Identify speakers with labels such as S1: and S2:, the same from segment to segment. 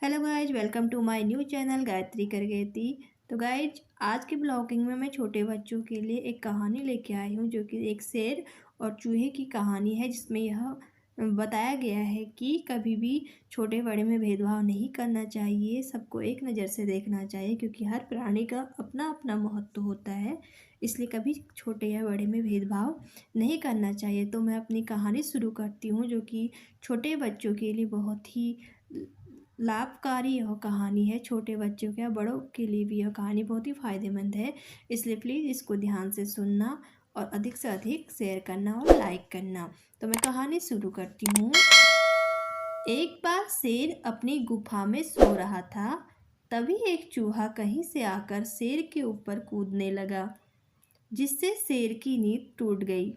S1: Hello guys, welcome to my new channel Gayatri Kargeti. तो guys, आज की ब्लॉगिंग में मैं छोटे बच्चों के लिए एक कहानी लेके आई हूँ, जो कि एक शेर और चूहे की कहानी है, जिसमें यह बताया गया है कि कभी भी छोटे बड़े में भेदभाव नहीं करना चाहिए, सबको एक नज़र से देखना चाहिए, क्योंकि हर प्राणी का अपना अपना महत्व होता है। इसलिए कभी छोटे या बड़े में भेदभाव नहीं करना चाहिए। तो मैं अपनी कहानी शुरू करती हूँ, जो कि छोटे बच्चों के लिए बहुत ही लाभकारी यह कहानी है। छोटे बच्चों के या बड़ों के लिए भी यह कहानी बहुत ही फ़ायदेमंद है। इसलिए प्लीज़ इसको ध्यान से सुनना और अधिक से अधिक शेयर करना और लाइक करना। तो मैं कहानी शुरू करती हूँ। एक बार शेर अपनी गुफा में सो रहा था। तभी एक चूहा कहीं से आकर शेर के ऊपर कूदने लगा, जिससे शेर की नींद टूट गई।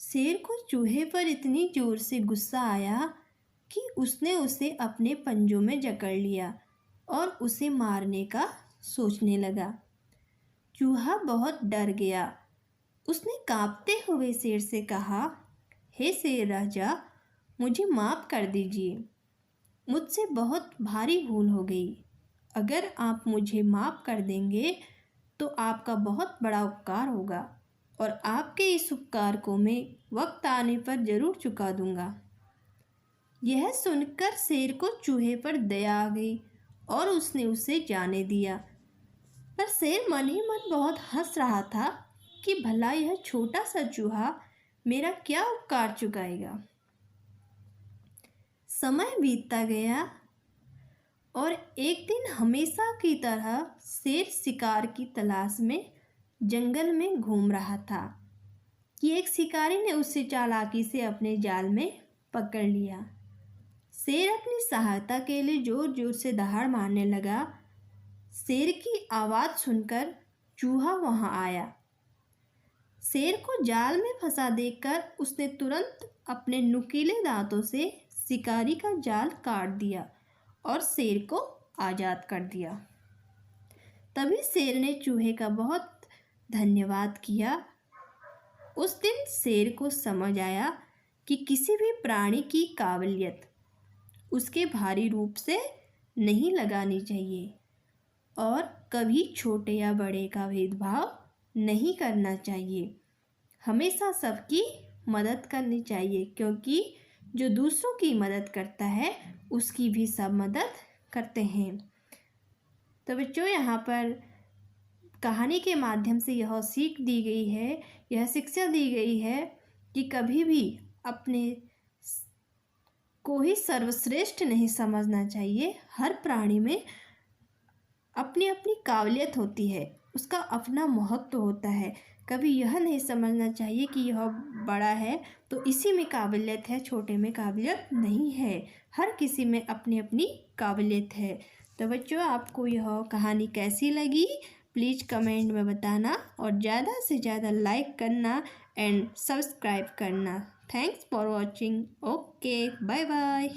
S1: शेर को चूहे पर इतनी जोर से गुस्सा आया कि उसने उसे अपने पंजों में जकड़ लिया और उसे मारने का सोचने लगा। चूहा बहुत डर गया। उसने कांपते हुए शेर से कहा, हे शेर राजा, मुझे माफ़ कर दीजिए। मुझसे बहुत भारी भूल हो गई। अगर आप मुझे माफ़ कर देंगे तो आपका बहुत बड़ा उपकार होगा, और आपके इस उपकार को मैं वक्त आने पर ज़रूर चुका दूंगा। यह सुनकर शेर को चूहे पर दया आ गई और उसने उसे जाने दिया। पर शेर मन ही मन बहुत हंस रहा था कि भला यह छोटा सा चूहा मेरा क्या उपकार चुकाएगा। समय बीतता गया और एक दिन हमेशा की तरह शेर शिकार की तलाश में जंगल में घूम रहा था कि एक शिकारी ने उसे चालाकी से अपने जाल में पकड़ लिया। शेर अपनी सहायता के लिए जोर जोर से दहाड़ मारने लगा। शेर की आवाज़ सुनकर चूहा वहां आया। शेर को जाल में फंसा देखकर उसने तुरंत अपने नुकीले दांतों से शिकारी का जाल काट दिया और शेर को आज़ाद कर दिया। तभी शेर ने चूहे का बहुत धन्यवाद किया। उस दिन शेर को समझ आया कि किसी भी प्राणी की काबिलियत उसके भारी रूप से नहीं लगानी चाहिए, और कभी छोटे या बड़े का भेदभाव नहीं करना चाहिए। हमेशा सबकी मदद करनी चाहिए, क्योंकि जो दूसरों की मदद करता है उसकी भी सब मदद करते हैं। तो बच्चों, यहाँ पर कहानी के माध्यम से यह सीख दी गई है, यह शिक्षा दी गई है कि कभी भी अपने को ही सर्वश्रेष्ठ नहीं समझना चाहिए। हर प्राणी में अपनी अपनी काबिलियत होती है, उसका अपना महत्व होता है। कभी यह नहीं समझना चाहिए कि यह बड़ा है तो इसी में काबिलियत है, छोटे में काबिलियत नहीं है। हर किसी में अपनी अपनी काबिलियत है। तो बच्चों, आपको यह कहानी कैसी लगी प्लीज़ कमेंट में बताना, और ज़्यादा से ज़्यादा लाइक करना एंड सब्सक्राइब करना। Thanks for watching. Okay, bye bye.